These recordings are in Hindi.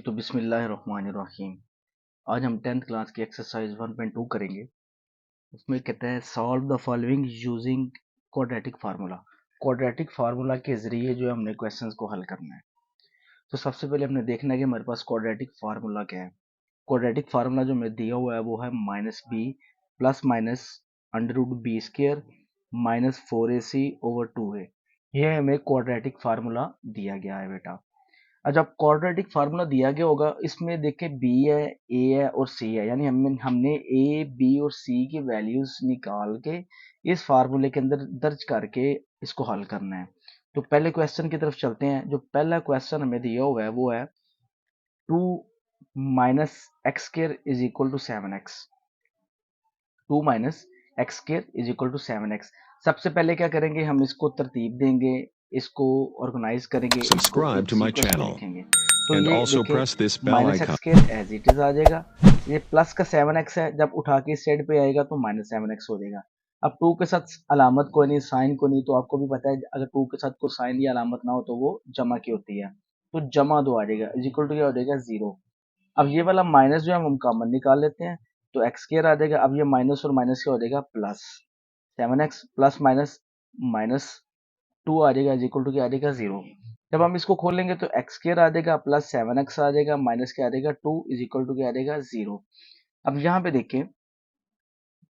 तो बिस्मिल्लाहिर्रहमानिर्रहीम। आज हम 10th क्लास की एक्सरसाइज 1.2 करेंगे। उसमें कहता है solve the following using quadratic formula. Quadratic formula के जरिए जो है हमने क्वेश्चंस को हल करना है। तो सबसे पहले हमने देखना है कि हमारे पास क्वाड्रेटिक फार्मूला क्या है। क्वाड्रेटिक फार्मूला जो हमें दिया हुआ है वो है -b plus minus √b² -4ac/2a। यह हमें क्वाड्रेटिक फार्मूला दिया गया है बेटा। अच्छा, क्वाड्रेटिक फार्मूला दिया गया होगा, इसमें देखे बी है, ए है और सी है, यानी हमने ए बी और सी की वैल्यूज निकाल के इस फार्मूले के अंदर दर्ज करके इसको हल करना है। तो पहले क्वेश्चन की तरफ चलते हैं। जो पहला क्वेश्चन हमें दिया हुआ है वो है 2 minus x square is equal to 7x। 2 minus x square is equal to 7x। सबसे पहले क्या करेंगे, हम इसको तरतीब देंगे, इसको ऑर्गेनाइज करेंगे, इसको Subscribe एक to my सीक्वेंस में channel लिखेंगे। तो and ये also देखे press this bell minus X icon. Square as it is आ जाएगा। ये प्लस का 7x है, जब उठा के इस साइड पे आएगा तो -7x हो जाएगा। अब 2 के साथ अलामत कोई नहीं, साइन को नहीं, तो आपको भी पता है अगर 2 के साथ कोई साइन या अलामत ना हो तो वो जमा की होती है। तो जमा 2 आ जाएगा, इज इक्वल टू क्या हो जाएगा 0। अब ये वाला माइनस जो है हम कॉमन निकाल लेते हैं, तो एक्स स्क्वायर आ जाएगा। अब ये माइनस और माइनस क्या हो जाएगा प्लस 7x प्लस माइनस -2 आ जाएगा, इज इक्वल टू क्या आ जाएगा 0। जब हम इसको खोलेंगे तो एक्स स्क्वायर आ जाएगा प्लस 7x आ जाएगा माइनस क्या आ जाएगा 2 इज इक्वल टू क्या आ जाएगा 0। अब यहाँ पे देखें,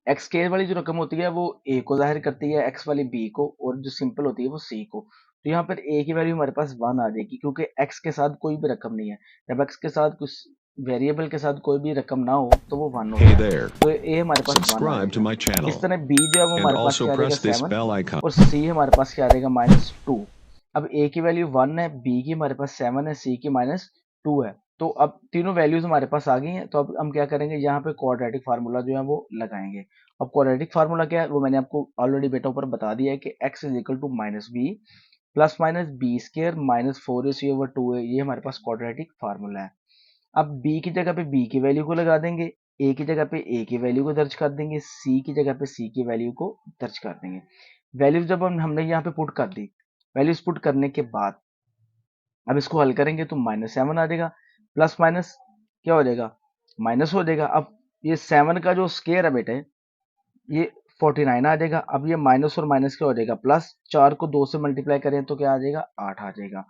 एक्स स्क्वायर वाली जो रकम होती है वो ए को जाहिर करती है, एक्स वाली बी को, और जो सिंपल होती है वो सी को। तो यहाँ पर ए की वैल्यू हमारे पास 1 आ जाएगी, क्योंकि एक्स के साथ कोई भी रकम नहीं है। जब एक्स के साथ कुछ वेरिएबल के साथ कोई भी रकम ना हो तो वो 1 Hey होता है। there. तो ए हमारे पास 1 आ Subscribe to जाएगा। my इस channel तरह बी जो है वो and हमारे पास also क्या आ जाएगा press this 7, bell icon. और सी हमारे पास क्या आ जाएगा -2। अब ए की वैल्यू 1 है, बी की हमारे पास 7 है, सी की -2 है। तो अब तीनों वैल्यूज हमारे पास आ गई हैं। तो अब हम क्या करेंगे, यहाँ पे क्वाड्रेटिक फार्मूला जो है वो लगाएंगे। अब क्वाड्रेटिक फार्मूला क्या है वो मैंने आपको ऑलरेडी बेटा ऊपर बता दिया है कि x is equal to -b plus minus b² -4ac/2a। ये हमारे पास क्वाड्रेटिक फार्मूला है। अब b की जगह पे b की वैल्यू को लगा देंगे, a की जगह पे a की वैल्यू को दर्ज कर देंगे, c की जगह पे c की वैल्यू को दर्ज कर देंगे। वैल्यूज जब हमने यहाँ पे पुट कर दी, वैल्यूज पुट करने के बाद अब इसको हल करेंगे तो -7 आ जाएगा, प्लस माइनस क्या हो जाएगा माइनस हो जाएगा। अब ये 7 का जो स्क्वायर है बेटे ये 49 आ जाएगा। अब ये माइनस और माइनस क्या हो जाएगा प्लस, 4 को 2 से मल्टीप्लाई करें तो क्या आ जाएगा 8 आ जाएगा,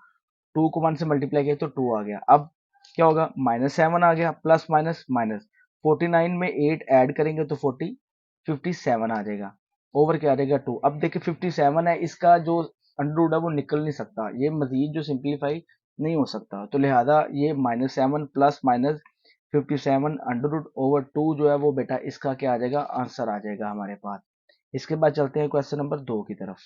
2 को 1 से मल्टीप्लाई किया तो 2 आ गया। अब क्या होगा -7 आ गया, प्लस माइनस माइनस 49 में 8 ऐड करेंगे तो 57 आ जाएगा, ओवर क्या आ जाएगा 2। अब देखिए 57 है, इसका जो अंडर है वो निकल नहीं सकता, ये मजीद जो सिंप्लीफाई नहीं हो सकता, तो लिहाजा ये -7 प्लस माइनस 57√/2 जो है वो बेटा इसका क्या आ जाएगा आंसर आ जाएगा हमारे पास। इसके बाद चलते हैं क्वेश्चन नंबर 2 की तरफ।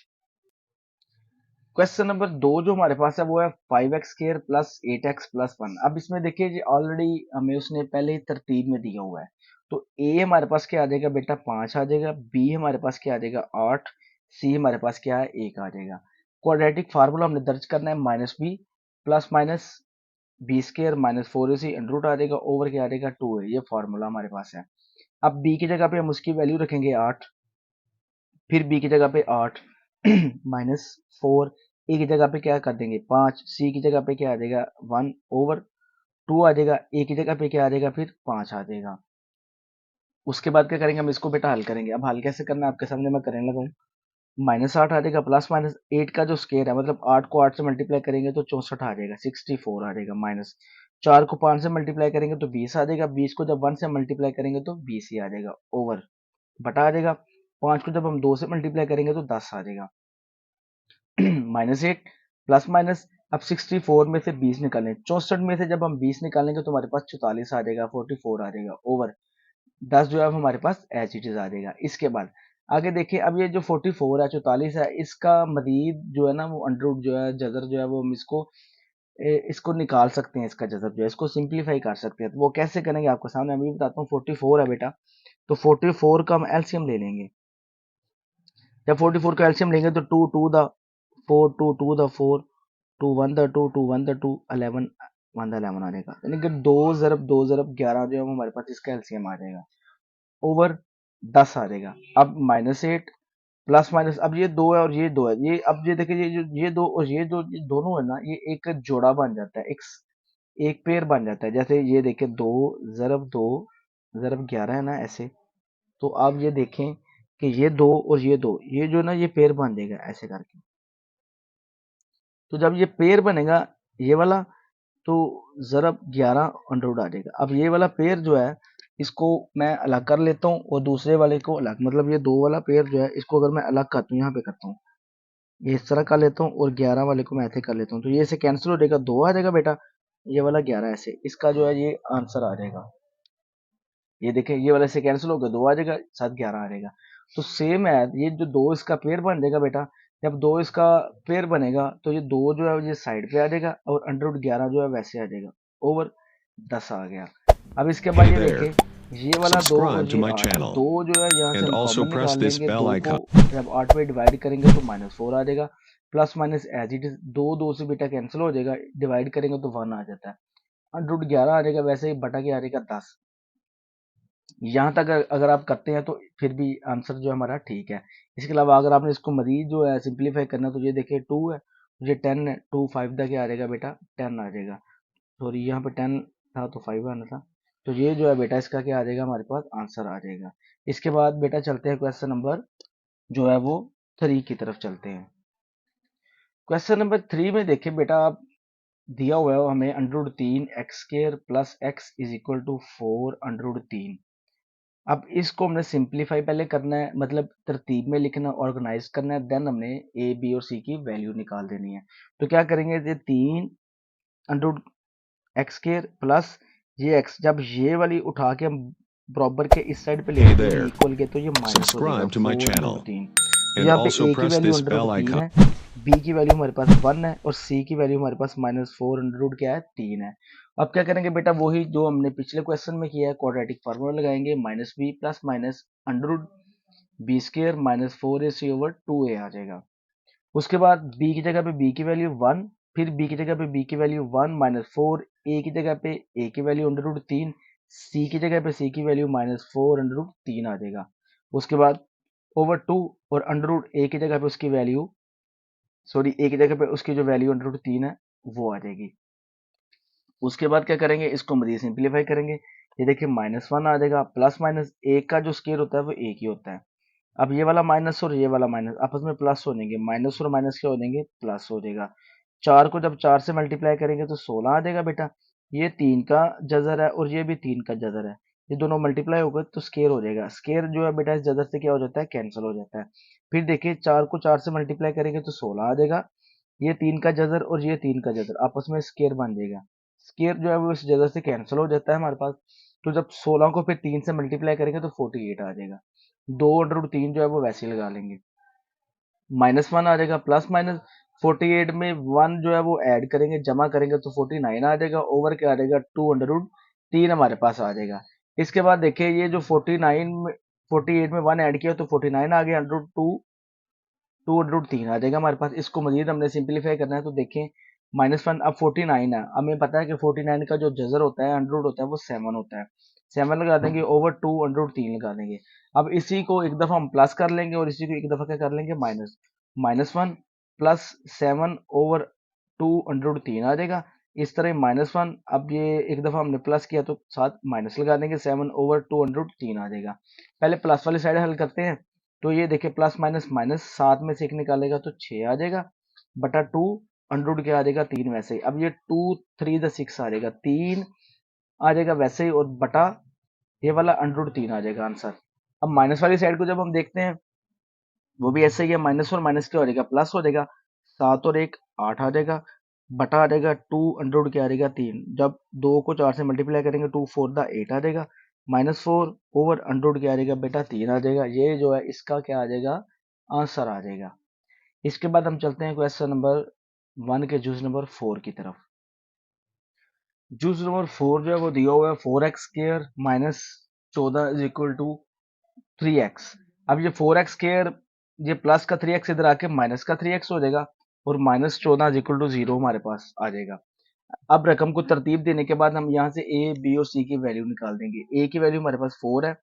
क्वेश्चन नंबर 2 जो हमारे पास है वो है 5x² प्लस 8x+1। अब इसमें देखिए जी ऑलरेडी हमें उसने पहले ही तरतीब में दिया हुआ है। तो a हमारे पास क्या आ जाएगा बेटा 5 आ जाएगा, b हमारे पास क्या आ जाएगा 8, c हमारे पास क्या है 1 आ जाएगा। क्वाड्रेटिक फार्मूला हमने दर्ज करना है -b plus minus b² -4ac √ आ जाएगा, ओवर क्या आ जाएगा 2 है। ये फार्मूला हमारे पास है। अब b की जगह पे हम उसकी वैल्यू रखेंगे 8, फिर b की जगह पे 8 -4, a की जगह पे क्या कर देंगे 5, c की जगह पे क्या आ जाएगा 1 ओवर 2 आ जाएगा, a की जगह पे क्या आ जाएगा फिर 5 आ जाएगा। उसके बाद क्या करेंगे, हम इसको बेटा हल करेंगे। अब हल कैसे करना है आपके सामने मैं करने लगा हूँ। -8 आ जाएगा, प्लस माइनस 8 का जो स्केयर है, मतलब 8 को 8 से मल्टीप्लाई करेंगे तो 64 आ जाएगा, 64 आ जाएगा, माइनस 4 को 5 से मल्टीप्लाई करेंगे तो 20 आ जाएगा, 20 को जब 1 से मल्टीप्लाई करेंगे तो 20 ही आ जाएगा, ओवर बटा आ जाएगा। 5 को जब हम 2 से मल्टीप्लाई करेंगे तो 10 आ जाएगा, -8 प्लस माइनस। अब 64 में से 20 निकालें, 64 में से जब हम 20 निकालेंगे तो हमारे पास 44 आ जाएगा, 44 आ जाएगा, ओवर 10 जो है हमारे पास एज इट इज आ जाएगा। इसके बाद आगे देखिए, अब ये जो 44 है 44 है, इसका मजीद जो है ना वो अंडर जो है जजर जो है वो हम इसको निकाल सकते हैं, इसका जजर जो है इसको सिंप्लीफाई कर सकते हैं। तो वो कैसे करेंगे आपको सामने अभी बताता हूँ। 44 है बेटा, तो 44 का हम एलसीएम ले लेंगे। जब 44 का एलसीएम लेंगे तो 2 2 the 4, 2 2 the 4, 2 1 the 2, 2 1 the 2, 11 1 the 11 आ जाएगा, यानी कि 2 ज़रब 2 ज़रब 11 जो है हमारे पास इसका एलसीएम आ जाएगा, ओवर 10 आ जाएगा। अब -8 प्लस माइनस, अब ये 2 है और ये 2 है, ये अब ये देखिए ये दो और ये दो ये दोनों है ना, ये एक जोड़ा बन जाता है, एक पेयर बन जाता है। जैसे ये देखें 2 ज़रब 11 है ना ऐसे, तो आप ये देखें कि ये 2 और ये 2, ये जो ना ये पेयर बन जाएगा ऐसे करके। तो जब ये पेयर बनेगा ये वाला, तो ज़रब 11 अंडर आ जाएगा। अब ये वाला पेयर जो है इसको मैं अलग कर लेता हूँ और दूसरे वाले को अलग, मतलब ये 2 वाला पेयर जो है इसको अगर मैं अलग करता हूँ, यहाँ पे करता हूँ, ये इस तरह कर लेता हूँ और 11 वाले को मैं ऐसे कर लेता हूँ, तो ये से कैंसिल हो जाएगा, 2 आ जाएगा बेटा, ये वाला 11 ऐसे, इसका जो है ये आंसर आ जाएगा। ये देखें ये वाले से कैंसिल हो गया, 2 आ जाएगा, साथ 11 आ जाएगा। तो सेम है, ये जो 2 इसका पेयर बन जाएगा बेटा, जब 2 इसका पेयर बनेगा तो ये 2 जो है ये साइड पे आ जाएगा और अंडर रूट 11 जो है वैसे आ जाएगा, ओवर 10 आ गया। अब इसके बाद Hey ये there. देखें ये वाला 2 और Subscribe to ये my 8, channel 2 जो है यहाँ से and हम also कॉमन press निकाल this लेंगे, bell 2 को icon. जब 8 में डिवाइड करेंगे तो -4 आ जाएगा, plus minus as it is, 2 से बेटा कैंसिल हो जाएगा, डिवाइड करेंगे तो 1 आ जाता है, अंडर रूट 11 आ जाएगा, वैसे ही बटा के आ जाएगा 10। यहाँ तक अगर आप करते हैं तो फिर भी आंसर जो है हमारा ठीक है। इसके अलावा अगर आपने इसको मजीद जो है सिंप्लीफाई करना, तो ये देखिए 2 है, ये 10 है, 2 5 तक क्या आ जाएगा बेटा, 10 आ जाएगा। सॉरी यहाँ पे 10 था तो 5 आना था, तो ये जो है बेटा इसका क्या आ जाएगा, हमारे पास आंसर आ जाएगा। इसके बाद बेटा चलते हैं क्वेश्चन नंबर जो है वो 3 की तरफ चलते हैं। क्वेश्चन नंबर 3 में देखिए बेटा, आप दिया हुआ है हमें under root 3 x square plus x is equal to 4 under root 3। अब इसको हमने सिंप्लीफाई पहले करना है, मतलब तरतीब में लिखना, ऑर्गेनाइज करना है, देन हमने ए बी और सी की वैल्यू निकाल देनी है। तो क्या करेंगे, ये 3 अंडर एक्स स्क्वायर प्लस ये एक्स, जब ये वाली उठा के हम बराबर के इस साइड पे ले Hey आएंगे there. इक्वल के, तो ये माइनस हो जाएगा Subscribe to my 4 under root channel 3। तो and यहाँ पे also ए की press value this under root bell 3 icon. है, बी की वैल्यू हमारे पास 1 है और सी की वैल्यू हमारे पास -4 अंडर रूट क्या है, 3 है। अब क्या करेंगे बेटा, वही जो हमने पिछले क्वेश्चन में किया है, क्वाड्रेटिक फार्मूला लगाएंगे, minus B plus minus under root B square -4ac/2a आ जाएगा। उसके बाद बी की जगह पे बी की वैल्यू 1, फिर बी की जगह पे बी की वैल्यू 1 -4, ए की जगह पे ए की वैल्यू अंडर रूट 3, सी की जगह पे सी की वैल्यू -4 अंडर रूट 3 आ जाएगा। उसके बाद ओवर 2 और अंडर रूट ए की जगह पे उसकी वैल्यू, सॉरी ए की जगह पे उसकी जो वैल्यू अंडर रूट 3 है वो आ जाएगी। उसके बाद क्या करेंगे, इसको मजीद सिंप्लीफाई करेंगे, ये देखिए -1 आ जाएगा, प्लस माइनस ए का जो स्केयर होता है वो एक ही होता है। अब ये वाला माइनस और ये वाला माइनस आपस में प्लस हो जाएंगे, माइनस और माइनस क्या हो जाएंगे, प्लस हो जाएगा। 4 को जब 4 से मल्टीप्लाई करेंगे तो 16 आ जाएगा बेटा। ये 3 का जजर है और ये भी 3 का जजर है, ये दोनों मल्टीप्लाई हो गए तो स्केयर हो जाएगा। स्केयर जो है बेटा इस जजर से क्या हो जाता है, कैंसिल हो जाता है। फिर देखिए 4 को 4 से मल्टीप्लाई करेंगे तो 16 आ जाएगा, ये 3 का जजर और ये 3 का जजर आपस में स्केयर बन जाएगा। स्केयर जो है वो इस जजर से कैंसिल हो जाता है हमारे पास। तो जब 16 को फिर 3 से मल्टीप्लाई करेंगे तो 48 आ जाएगा। 2 अंडर रूट 3 जो है वो वैसे ही लगा लेंगे, -1 आ जाएगा, प्लस माइनस 48 में 1 जो है वो ऐड करेंगे, जमा करेंगे तो 49 आ जाएगा, ओवर क्या आ जाएगा, 2 अंडर रूट 3 हमारे पास आ जाएगा। इसके बाद देखिए ये जो 49 में 48 में 1 ऐड किया तो 49 आ गया, अंडर रूट 2 अंडर रूट 3 आ जाएगा हमारे पास। इसको मजीद हमने सिंप्लीफाई करना है, तो देखें -1 अब 49 है, हमें पता है कि 49 का जो जजर होता है अंडर रूट होता है वो 7 होता है, 7 लगा देंगे, ओवर 2 अंडर रूट 3 लगा देंगे। अब इसी को एक दफा हम प्लस कर लेंगे और इसी को एक दफा क्या कर लेंगे, -1 प्लस 7 ओवर 2 अंडर रूट 3 आ जाएगा। इस तरह -1, अब ये एक दफा हमने प्लस किया तो साथ माइनस लगा देंगे, 7 ओवर 2 अंडर रूट 3 आ जाएगा। पहले प्लस वाली साइड हल करते हैं, तो ये देखिए प्लस माइनस माइनस 7 में से एक निकालेगा तो 6 आ जाएगा, बटा 2 अंडर रूट क्या आ जाएगा, 3 वैसे ही। अब ये 2 3 द 6 आ जाएगा, 3 आ जाएगा वैसे ही, और बटा ये वाला अंडर रूट 3 आ जाएगा आंसर। अब माइनस वाली साइड को जब हम देखते हैं वो भी ऐसे ही है, माइनस और माइनस क्या हो जाएगा, प्लस हो जाएगा, 7 और 1 8 आ जाएगा, बटा आ जाएगा 2 अंडर रूट क्या आ जाएगा, 3, जब 2 को 4 से मल्टीप्लाई करेंगे 2 4 द 8 आ जाएगा, -4 ओवर अंडर रूट क्या आ जाएगा बेटा, 3 आ जाएगा। ये जो है इसका क्या आ जाएगा, आंसर आ जाएगा। इसके बाद हम चलते हैं क्वेश्चन नंबर 1 के जूस नंबर 4 की तरफ। जूस नंबर 4 जो है वो दिया हुआ है 4x square -14 is equal to 3x। अब ये 4x स्क्वायर, ये प्लस का 3x इधर आके माइनस का 3x हो जाएगा, और -14 इज इक्वल टू 0 हमारे पास आ जाएगा। अब रकम को तरतीब देने के बाद हम यहाँ से ए बी और सी की वैल्यू निकाल देंगे। ए की वैल्यू हमारे पास 4 है,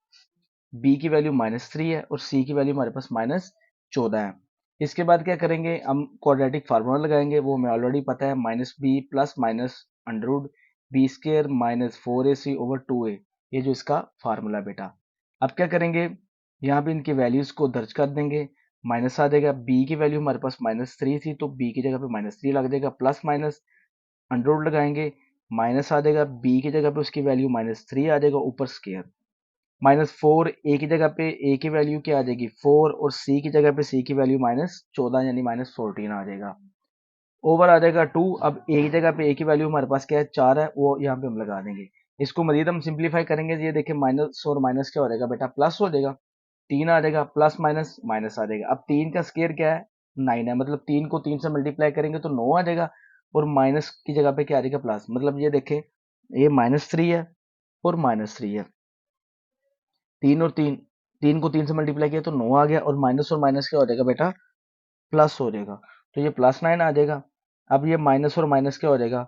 बी की वैल्यू -3 है और सी की वैल्यू हमारे पास -14 है। इसके बाद क्या करेंगे, हम क्वाड्रेटिक फार्मूला लगाएंगे, वो हमें ऑलरेडी पता है, -b plus minus under root b square minus 4ac over 2a, ये जो इसका फार्मूला बेटा। अब क्या करेंगे, यहाँ पे इनकी वैल्यूज को दर्ज कर देंगे, माइनस आ जाएगा, बी की वैल्यू हमारे पास -3 थी तो बी की जगह पे -3 लग जाएगा, प्लस माइनस अंडर रूट लगाएंगे, माइनस आ जाएगा, बी की जगह पे उसकी वैल्यू -3 आ जाएगा, ऊपर स्केयर -4, ए की जगह पे ए की वैल्यू क्या आ जाएगी 4, और सी की जगह पे सी की वैल्यू -14 यानी -14 आ जाएगा, ओवर आ जाएगा 2। अब ए की जगह पे ए की वैल्यू हमारे पास क्या है 4 है, वो यहाँ पे हम लगा देंगे। इसको मजीद हम सिंप्लीफाई करेंगे, ये देखिए माइनस और माइनस क्या हो जाएगा बेटा, प्लस हो जाएगा, 3 आ जाएगा, प्लस माइनस माइनस आ जाएगा। अब 3 का स्केयर क्या है 9 है, मतलब 3 को 3 से मल्टीप्लाई करेंगे तो 9 आ जाएगा, और माइनस की जगह पे क्या आ जाएगा प्लस, मतलब ये देखें ये -3 है और -3 है, 3 और 3, 3 को 3 से मल्टीप्लाई किया तो 9 आ गया, और माइनस क्या हो जाएगा बेटा, प्लस हो जाएगा, तो ये +9 आ जाएगा। अब ये माइनस और माइनस क्या हो जाएगा,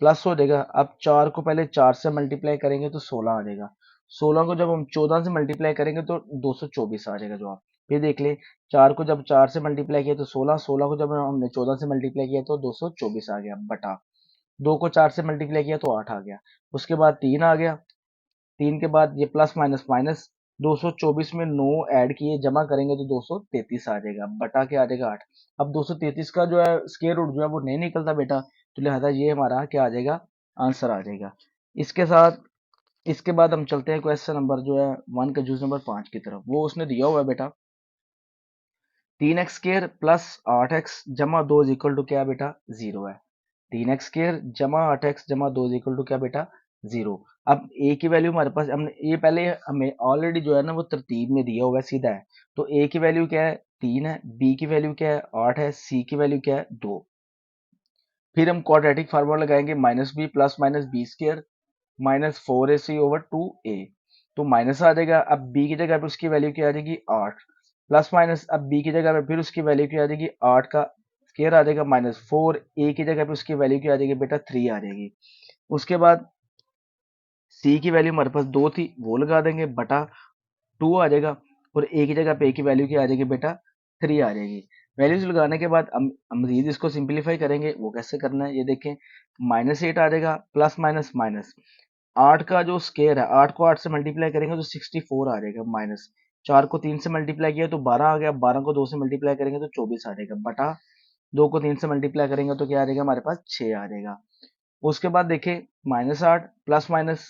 प्लस हो जाएगा। अब 4 को पहले 4 से मल्टीप्लाई करेंगे तो 16 आ जाएगा, 16 को जब हम 14 से मल्टीप्लाई करेंगे तो 224 आ जाएगा जवाब। फिर देख ले, 4 को जब 4 से मल्टीप्लाई किया तो 16, 16 को जब हमने 14 से मल्टीप्लाई किया तो 224 आ गया, बटा 2 को 4 से मल्टीप्लाई किया तो 8 आ गया, उसके बाद 3 आ गया, 3 के बाद ये प्लस माइनस माइनस, 224 में 9 ऐड किए जमा करेंगे तो 233 आ जाएगा, बटा के आ जाएगा 8। अब 233 का जो है स्क्वायर रूट जो है वो नहीं निकलता बेटा, तो लिहाजा ये हमारा क्या आ जाएगा, आंसर आ जाएगा। इसके साथ इसके बाद हम चलते हैं क्वेश्चन नंबर जो है 1 का जूस नंबर 5 की तरफ। वो उसने दिया हुआ है बेटा, 3x स्क्वायर प्लस 8x जमा 2 इज इक्वल टू क्या बेटा, 0 है। 3x स्क्वायर जमा 8x जमा 2 इज इक्वल टू क्या बेटा, 0। अब a की वैल्यू हमारे पास, हमने ये पहले हमें ऑलरेडी जो है ना वो तरतीब में दिया हुआ है, सीधा है। तो a की वैल्यू क्या है 3 है, b की वैल्यू क्या है 8 है, c की वैल्यू क्या है 2। फिर हम क्वाड्रेटिक फार्मूला लगाएंगे, -b plus minus b square -4ac over 2a, तो माइनस आ जाएगा। अब b की जगह पे उसकी वैल्यू क्या आ जाएगी 8, प्लस माइनस, अब b की जगह पे फिर उसकी वैल्यू क्या आ जाएगी 8 का स्क्वायर आ जाएगा, -4, a की जगह पे उसकी वैल्यू क्या आ जाएगी बेटा 3 आ जाएगी। उसके बाद c की वैल्यू हमारे पास 2 थी, वो लगा देंगे, बटा 2 आ जाएगा, और a की जगह पे a की वैल्यू क्या आ जाएगी बेटा 3 आ जाएगी। वैल्यूज लगाने के बाद हम मजीद इसको सिंप्लीफाई करेंगे, वो कैसे करना है ये देखें, -8 आ जाएगा, प्लस माइनस माइनस 8 का जो स्केयर है, 8 को 8 से मल्टीप्लाई करेंगे तो 64 आ जाएगा, माइनस 4 को 3 से मल्टीप्लाई किया तो 12 आ गया, 12 को 2 से मल्टीप्लाई करेंगे तो 24 आ जाएगा, बटा 2 को 3 से मल्टीप्लाई करेंगे तो क्या आ जाएगा हमारे पास 6 आ जाएगा। उसके बाद देखें -8 प्लस माइनस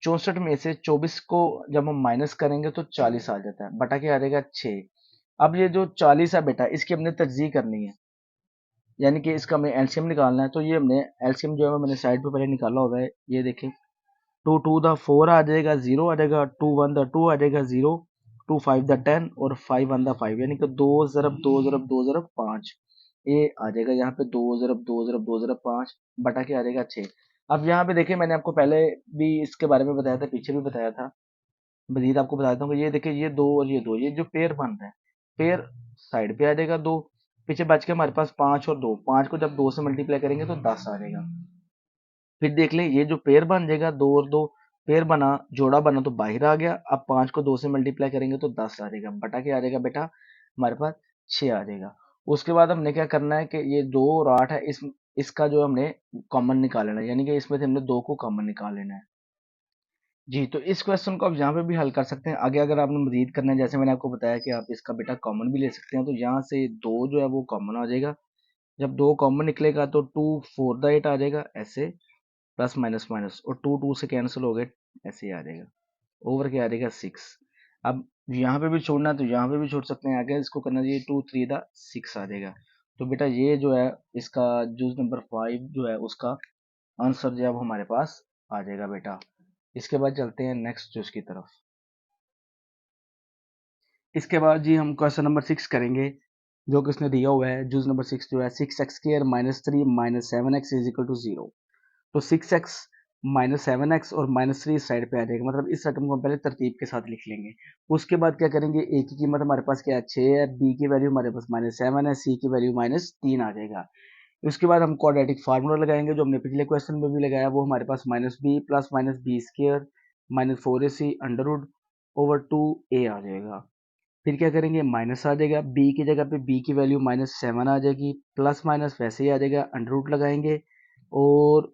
64 में से 24 को जब हम माइनस करेंगे तो 40 आ जाता है, बटा क्या आ जाएगा 6। अब ये जो 40 है बेटा इसकी हमने तर्जीह करनी है, यानी कि इसका हमें एलसीएम निकालना है, तो ये हमने एलसीएम जो है मैंने साइड पे पहले निकाला हुआ है, ये देखें 2 2 द 4 आ जाएगा, 0 आ जाएगा, 2 1 द 2 आ जाएगा 0, 2 5 द 10 और 5 1 द 5, यानी कि 2 ज़रब 2 ज़रब 2 ज़रब 5, ये आ जाएगा यहाँ पे 2 ज़रब 2 ज़रब 2 ज़रब 5, बटा के आ जाएगा 6। अब यहाँ पे देखिए मैंने आपको पहले भी इसके बारे में बताया था, पीछे भी बताया था, मजीद आपको बताता हूँ कि ये देखिए ये दो और ये दो, ये जो पेयर बन रहा है, पेयर साइड पे आ जाएगा 2, पीछे बच के हमारे पास 5 और 2, 5 को जब 2 से मल्टीप्लाई करेंगे तो 10 आ जाएगा। फिर देख ले ये जो पेयर बन जाएगा 2 और 2, पेयर बना, जोड़ा बना तो बाहर आ गया, अब 5 को 2 से मल्टीप्लाई करेंगे तो 10 आ जाएगा, बटा के आ जाएगा बेटा हमारे पास 6 आ जाएगा। उसके बाद हमने क्या करना है कि ये 2 और 8 है, इसका जो हमने कॉमन निकाल लेना है, यानी कि इसमें से हमने 2 को कॉमन निकाल लेना है। जी, तो इस क्वेश्चन को आप यहाँ पे भी हल कर सकते हैं। आगे अगर आपने मज़ीद करना है, जैसे मैंने आपको बताया कि आप इसका बेटा कॉमन भी ले सकते हैं, तो यहाँ से 2 जो है वो कॉमन आ जाएगा। जब 2 कॉमन निकलेगा तो 2 4 द 8 आ जाएगा ऐसे, प्लस माइनस माइनस, और 2 2 से कैंसिल हो गए, ऐसे ही आ जाएगा, ओवर क्या आ जाएगा 6। अब यहाँ पे भी छोड़ना है तो यहाँ पे भी छोड़ सकते हैं, आगे इसको करना चाहिए 2 3 द 6 आ जाएगा। तो बेटा ये जो है इसका जूस नंबर 5 जो है उसका आंसर जो है वो हमारे पास आ जाएगा बेटा। इसके बाद चलते हैं नेक्स्ट जूस की तरफ। इसके बाद जी हम क्वेश्चन नंबर 6 करेंगे, जो कि उसने दिया हुआ है जूस नंबर 6 जो है 6x square -3 -7x is equal to 0। तो 6x -7x और -3 इस साइड पे आ जाएगा, मतलब इस रकम को हम पहले तरतीब के साथ लिख लेंगे। उसके बाद क्या करेंगे, a की कीमत हमारे पास क्या है 6 है, b की वैल्यू हमारे पास -7 है, c की वैल्यू -3 आ जाएगा। उसके बाद हम क्वाड्रेटिक फार्मूला लगाएंगे, जो हमने पिछले क्वेश्चन में भी लगाया, वो हमारे पास -b plus minus b square -4ac under root over 2a आ जाएगा। फिर क्या करेंगे, माइनस आ जाएगा, b की जगह पे b की वैल्यू -7 आ जाएगी, प्लस माइनस वैसे ही आ जाएगा, अंडर रूट लगाएंगे, और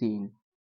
3.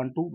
1 to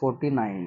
49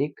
1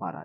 12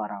12.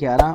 11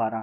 12